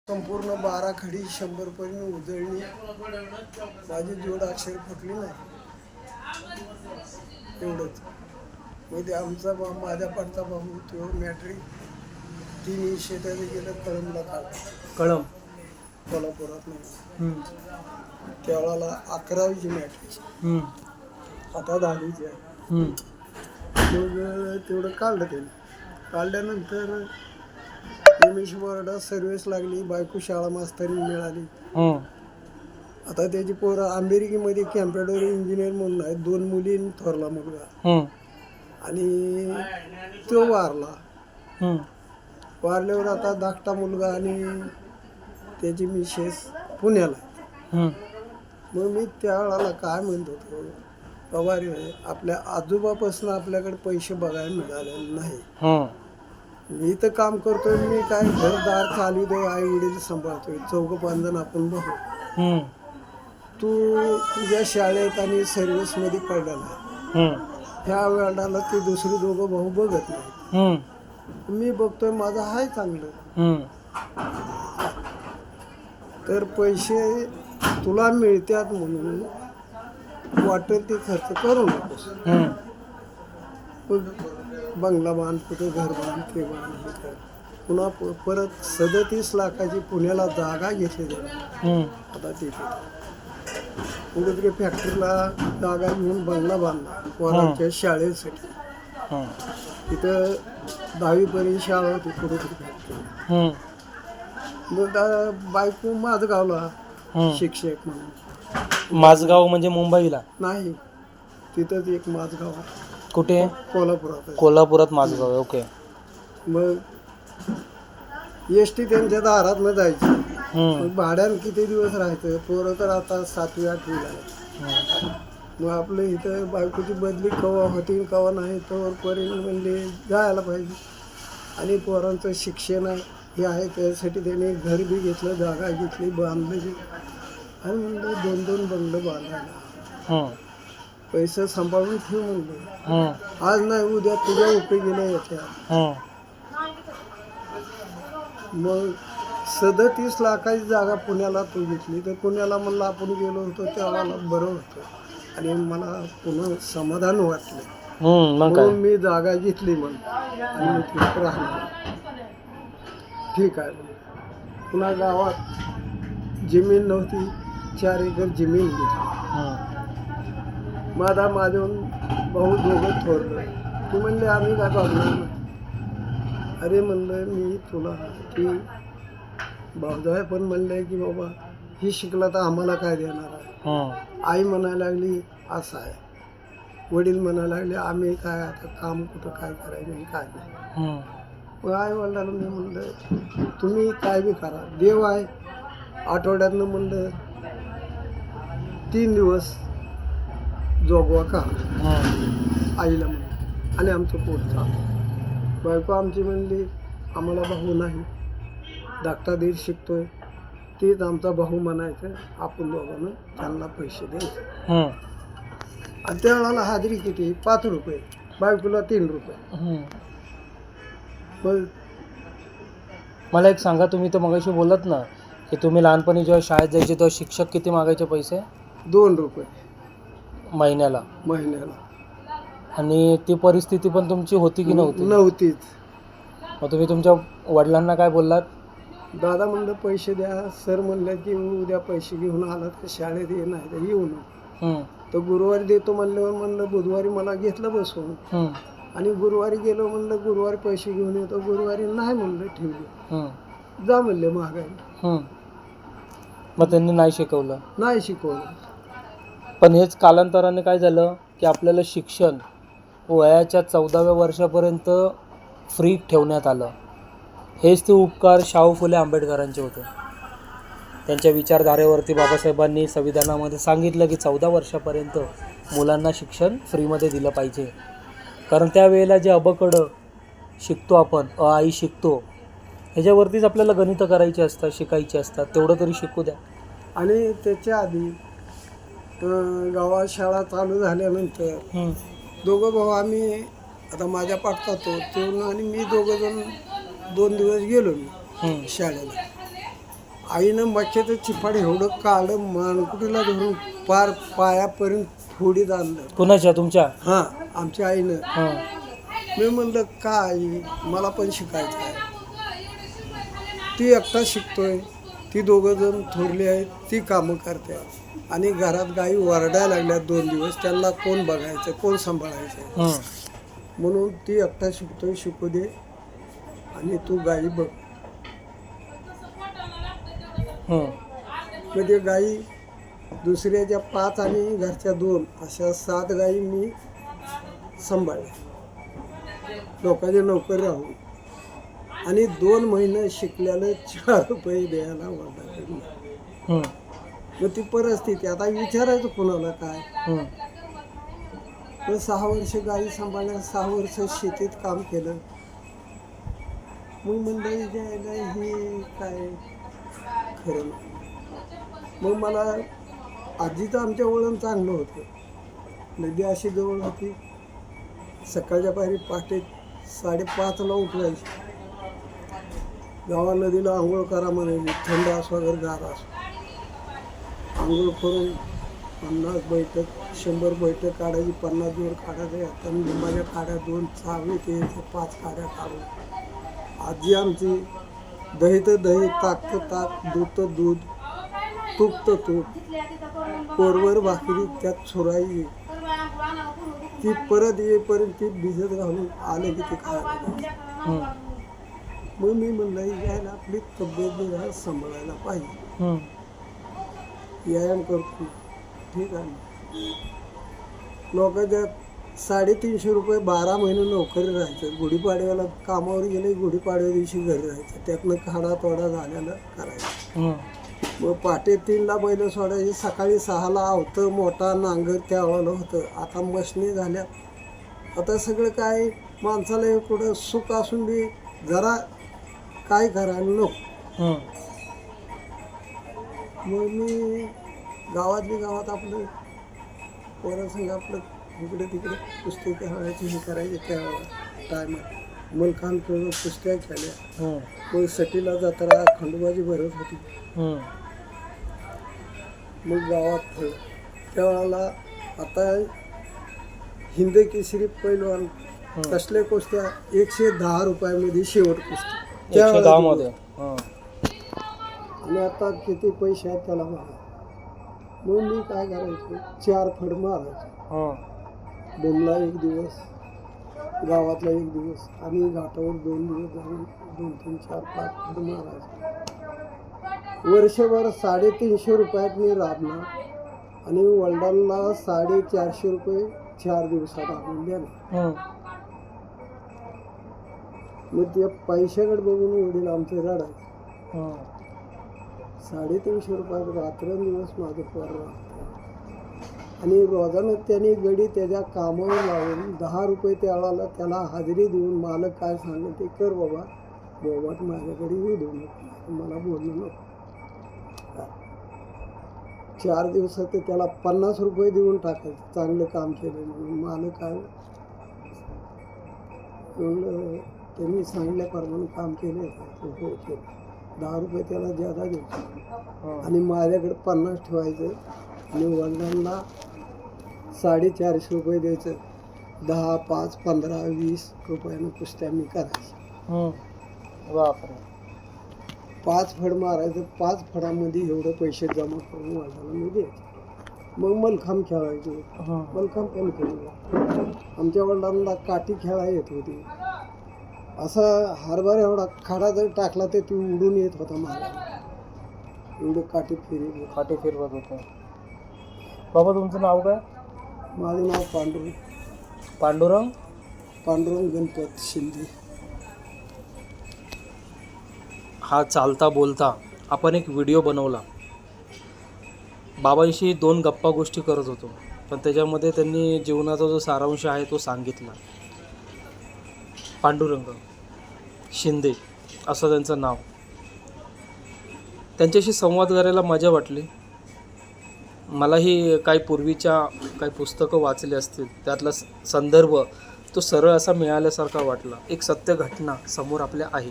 संपूर्ण 12 खडी 100 पर्यंत उजळली. माझी जोडाक्षर फुटली नाही. एवढंच. मग आमचा माझ्या पडता भाऊ तो मॅट्रिक 3 शेतात गेलं कळमला कळम कोल्हापुरात नाही. त्यावेळेला 11वीची मॅट्रिक, आता 10वीची आहे. मग तेवढं काढलं त्याने. काढल्यानंतर एमएस बोर्डात सर्व्हिस लागली, बायको शाळा मास्तरी मिळाली. आता त्याची पोरं अमेरिकेमध्ये कॅम्प्युटर इंजिनियर म्हणून आहेत. 2 मुली थोरला मुलगा. आणि तो वारला. वारल्यावर आता धाकटा मुलगा आणि त्याची मिसेस पुण्याला. मग मी त्यावेळेला काय म्हणत होतो, बाबा रे आपल्या आजोबापासून आपल्याकडे पैसे बघायला मिळाले नाही. मी तर काम करतोय, मी काय घरदार चालवतोय, आई वडील सांभाळतोय, 4-5 जण आपण बघू. तू तुझ्या शाळेत आणि सर्व्हिसमध्ये पडलेला, ह्या वेळाला ते दुसरे 2 भाऊ बघत नाही. मी बघतोय माझं हाय चांगलं. तर पैसे तुला मिळतात म्हणून वाटेल ते खर्च करू नकोस. बंगला बांध, कुठं घर बांध, ते बांध, हे कर. पुन्हा परत 37 लाखाची पुण्याला जागा घेतली जाईल. आता तिथे कुठेतरी फॅक्टरीला जागा घेऊन बंगला बांधला पोरांच्या शाळेसाठी. तिथं 10वी पर्यंत शाळा होती कुठेतरी फॅक्टरी. मग बायको माझगावला शिक्षक म्हणून. माझगाव म्हणजे मुंबईला नाही, तिथंच एक माझगाव आहे. कुठे? कोल्हापुरात. कोल्हापुरात माझगाव आहे. ओके. मग एसटी त्यांच्या दारातनं जायची. मग भाड्यानं किती दिवस राहायचं? पोरं तर आता 7वी-8वीला आहे. मग आपलं इथं बायकोची बदली कवा होती कवा नाही, तर पर्यंत म्हणजे जायला पाहिजे. आणि पोरांचं शिक्षण हे आहे, त्यासाठी त्याने घर बी घेतलं, जागा घेतली, बांधली. आणि म्हणलं 2-2 बंगलं बांधायला, पैसे सांभाळून ठेव म्हणलं. आज नाही उद्या तुझ्या उपयोगीला येत्या. मग 37 लाखाची जागा पुण्याला तू घेतली. तर पुण्याला म्हणलं आपण गेलो होतो त्यावेळेला बरं होतं आणि मला पुन्हा समाधान वाटलं. म्हणून मी जागा घेतली म्हणून आणि मी तिथे राहणार. ठीक आहे. पुन्हा गावात जमीन नव्हती, 4 एकर जमीन घेतली. माझा भाऊ 2 थोरले, ती म्हणले आम्ही काय बघणार नाही. अरे म्हणलं मी तुला की भाऊजाय पण म्हणले की बाबा ही शिकला तर आम्हाला काय देणार आहे. आई म्हणायला लागली असं आहे, वडील म्हणायला लागले आम्ही काय आता काम कुठं काय करायचं काय नाही. मग आई वडिलांना मी म्हणलं तुम्ही काय बी करा, देव आहे. आठवड्यातनं म्हणलं 3 दिवस जोगवा का आईला म्हणलं आणि आमचं पोट चालतं. बायको आमची म्हणली आम्हाला भाऊ नाही, धाकटा दीर शिकतोय, तेच आमचा भाऊ म्हणायचं, आपण दोघांना त्यांना पैसे द्यायचे. आणि त्यावेळेला हाजरी किती? 5 रुपये, बायकोला 3 रुपये. मग मला एक सांगा, तुम्ही तर मगाशी बोलत ना की तुम्ही लहानपणी जेव्हा शाळेत जायचे तेव्हा शिक्षक किती मागायचे पैसे? 2 रुपये महिन्याला. आणि ती परिस्थिती पण तुमची होती की नव्हती? नव्हतीच. मग तुम्ही तुमच्या वडिलांना काय बोललात? दादा म्हणलं पैसे द्या. सर म्हणलं की उद्या पैसे घेऊन आला तर शाळेत ये, नाही तर येऊ नये. तर गुरुवारी देतो म्हणल्यावर म्हणलं बुधवारी मला घेतलं बसवून. आणि गुरुवारी गेलो म्हणलं गुरुवारी पैसे घेऊन येतो. गुरुवारी नाही म्हणलं ठेवले, जा म्हणले महागाई. मग त्यांनी नाही शिकवलं? नाही शिकवलं. पण हेच कालांतराने काय झालं की आपल्याला शिक्षण वयाच्या 14व्या वर्षापर्यंत फ्री ठेवण्यात आलं. हेच ते उपकार शाहू फुले आंबेडकरांचे होते. त्यांच्या विचारधारेवरती बाबासाहेबांनी संविधानामध्ये सांगितलं की 14 वर्षापर्यंत मुलांना शिक्षण फ्रीमध्ये दिलं पाहिजे. कारण त्यावेळेला जे अबकडं शिकतो आपण, आई शिकतो, ह्याच्यावरतीच आपल्याला गणितं करायची असतात, शिकायची असतात, तेवढं तरी शिकू द्या. आणि त्याच्या आधी गावात शाळा चालू झाल्यानंतर 2 भाऊ आम्ही, आता माझ्या पाठतात तो आणि मी 2 जण 2 दिवस गेलो मी शाळेला. आईनं मक्याचं चिपाड एवढं काढलं मानकुटीला धरून पार पायापर्यंत फोडीत आणलं. कुणाच्या? तुमच्या? हां, आमच्या आईनं. हां. मी म्हणलं का आई, मला पण शिकायचं आहे. ती एकटा शिकतोय, ती दोघं जण थोरली आहेत, ती कामं करते आणि घरात गाई वरडायला लागल्या 2 दिवस. त्यांना कोण बघायचं, कोण सांभाळायचं? हं. म्हणून ती एकटा शिकतोय, शिकू दे आणि तू गाई बघ. हं. मग ते गाई दुसऱ्याच्या 5 आणि घरच्या 2 अशा 7 गाई मी सांभाळल्या लोकांच्या नोकरी राहून. आणि 2 महिने शिकल्याला 4 रुपये द्यायला वाटत. हं. मग ती परिस्थिती आता विचारायचं कोणाला काय. हं. मग 6 वर्ष गाई सांभाळल्या, 6 वर्ष शेतीत काम केलं. मग मंडळी द्यायला हे काय खरं नाही. मग मला आजीचं आमच्या वळण चांगलं होतं. नदी अशी जवळ होती, सकाळच्या पारी पहाटे 5:30ला उठवायची. गावा नदीला आंघोळ करा म्हणायची, थंड असो वगैरे गार असो. आंघोळ करून 50 बैठक 100 बैठक काढायची, 50 जोर काढायचे. आता लिंबाच्या काड्या 2 चावले ते 5 काड्या काढून. आजी आमची दही तर दही, ताक तर ताक, दूध तर दूध, तूप तर तूप, कोरवर भाकरी त्यात चुराई. ती परत येईपर्यंत ती भिजत घालून आले की ती खायला. हं. मग मी म्हणलं यायला आपली तब्येत जरा सांभाळायला पाहिजे. व्यायाम करतो, ठीक आहे. लोकांच्या 350 रुपये 12 महिने नोकरी राहायचं. गुढीपाडव्याला कामावर गेले, गुढीपाडव्या दिवशी घरी राहायचं. त्यातनं खाडा तोडा झालेला करायचं. मग पहाटे 3ला बैल सोडायची, सकाळी 6ला आवतं मोठा नांगर त्यावेळेला होतं. आता मशनी झाल्या. आता सगळं काय माणसाला कुठं सुख असून बी जरा काय करायला नको. मग मी गावातली गावात आपलं पोरासंग आपलं इकडे तिकडे कुस्ती खेळायची हे करायचे. त्यावेळेला टायमात मलखांबचं कुस्त्या खेळल्या. मग सटीला जत्रा खंडोबाची भरत होती. मग गावात खेळ त्यावेळेला आता हिंद केसरी पैलवान कसल्या कुस्त्या 110 रुपयामध्ये शेवट कुस्ती त्यावेळेला. आणि आता किती पैसे आहेत त्याला बघा. मग मी काय करायचो, 4 फड मारायचो. बोमला 1 दिवस, गावातला 1 दिवस आणि घाटावर 2 दिवस जाऊन 2, 3, 4, 5 फड मारायचो. वर्षभर 350 रुपयात मी राबला आणि वडिलांना 450 रुपये 4 दिवसात आणून द्याला. मग त्या पैशाकडे बघून वडील आमचे रडायचे. 350 रुपयात रात्रंदिवस माझं पोर राहतं. आणि रोजानं त्याने गडी त्याच्या कामावर लावून 10 रुपये त्यावेळेला त्याला हजेरी देऊन मालक काय सांगेल ते कर बाबा, बोबाट माझ्याकडे येऊ देऊ नको, मला बोलणं नको. 4 दिवसात ते त्याला 50 रुपये देऊन टाकायचं, चांगलं काम केलं म्हणून. मालक काय त्यांनी सांगल्याप्रमाणे काम केलं हो केलं. 10 रुपये त्याला ज्यादा द्यायचे आणि माझ्याकडे 50 ठेवायचं आणि वडिलांना 450 रुपये द्यायचं. 10, 5, 15, 20 रुपयानं कुस्त्या मी करायची. 5 फड मारायचं. 5 फडामध्ये एवढं पैसे जमा करून वडिलांना मी द्यायचं. मग मलखांब खेळायचो. मलखांब पण खेळलो. आमच्या वडिलांना काठी खेळा येत होती. असा हरभरा एवढा खाडा जर टाकला तर ती उडून येत होता मला. एवढं काठी फिरवत होतं. बाबा तुमचं नाव काय? माझं नाव पांडुरंग. पांडुरंग? पांडुरंग गणपत शिंदे. हा चालता बोलता आपण एक व्हिडिओ बनवला. बाबांशी 2 गप्पा गोष्टी करत होतो, पण त्याच्यामध्ये त्यांनी जीवनाचा जो सारांश आहे तो सांगितला. पांडुरंग शिंदे असं त्यांचं नाव. त्यांच्याशी संवाद करायला मजा वाटली. मलाही काही पूर्वीच्या काही पुस्तकं वाचली असतील, त्यातला संदर्भ तो सरळ असा मिळाल्यासारखा वाटला. एक सत्य घटना समोर आपल्या आहे.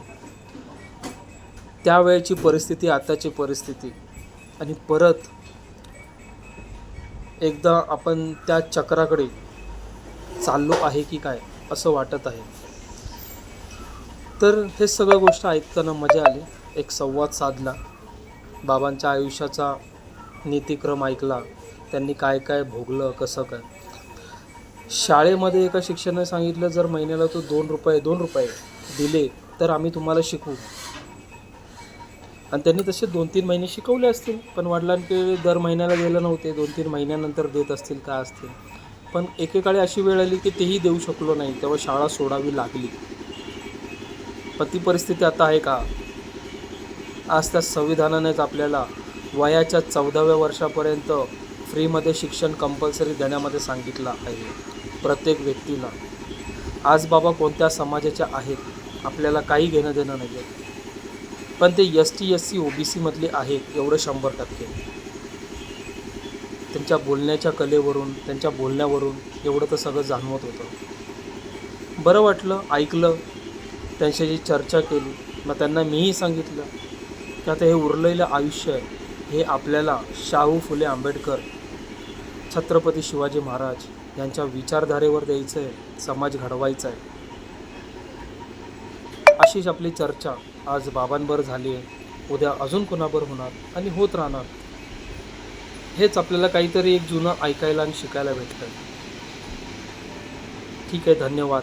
त्यावेळची परिस्थिती, आताची परिस्थिती, आणि परत एकदा आपण त्या चक्राकडे चाललो आहे की काय असं वाटत आहे. तर हे सगळ्या गोष्ट ऐकताना मजा आली. एक संवाद साधला, बाबांच्या आयुष्याचा नीतिक्रम ऐकला, त्यांनी काय काय भोगलं, कसं काय. शाळेमध्ये एका शिक्षकाने सांगितलं, जर महिन्याला तू 2 रुपये दिले तर आम्ही तुम्हाला शिकवू. आणि त्यांनी तसे 2-3 महिने शिकवले असतील, पण वडिलांकडे दर महिन्याला गेलं नव्हते, 2-3 महिन्यानंतर देत असतील, काय असतील. पण एकेकाळी अशी वेळ आली की तेही देऊ शकलो नाही, तेव्हा शाळा सोडावी लागली. पण ती परिस्थिती आता आहे का? आज त्या संविधानानेच आपल्याला वयाच्या 14व्या वर्षापर्यंत फ्रीमध्ये शिक्षण कंपल्सरी देण्यामध्ये सांगितलं आहे प्रत्येक व्यक्तीला. आज बाबा कोणत्या समाजाच्या आहेत आपल्याला काही घेणं देणं नाही आहे, पण ते ST SC OBC मधले आहेत एवढं 100%. त्यांच्या बोलण्याच्या कलेवरून, त्यांच्या बोलण्यावरून एवढं तर सगळं जाणवत होतं. बरं वाटलं, ऐकलं, त्यांच्याशी चर्चा केली. मग त्यांना मीही सांगितलं की आता हे उरलेलं आयुष्य आहे, हे आपल्याला शाहू फुले आंबेडकर, छत्रपती शिवाजी महाराज यांच्या विचारधारेवर द्यायचं आहे, समाज घडवायचा आहे. अशीच आपली चर्चा आज बाबांवर झाली आहे, उद्या अजून कोणावर होणार आणि होत राहणार. हेच आपल्याला काहीतरी एक जुनं ऐकायला आणि शिकायला भेटतं. ठीक आहे, धन्यवाद.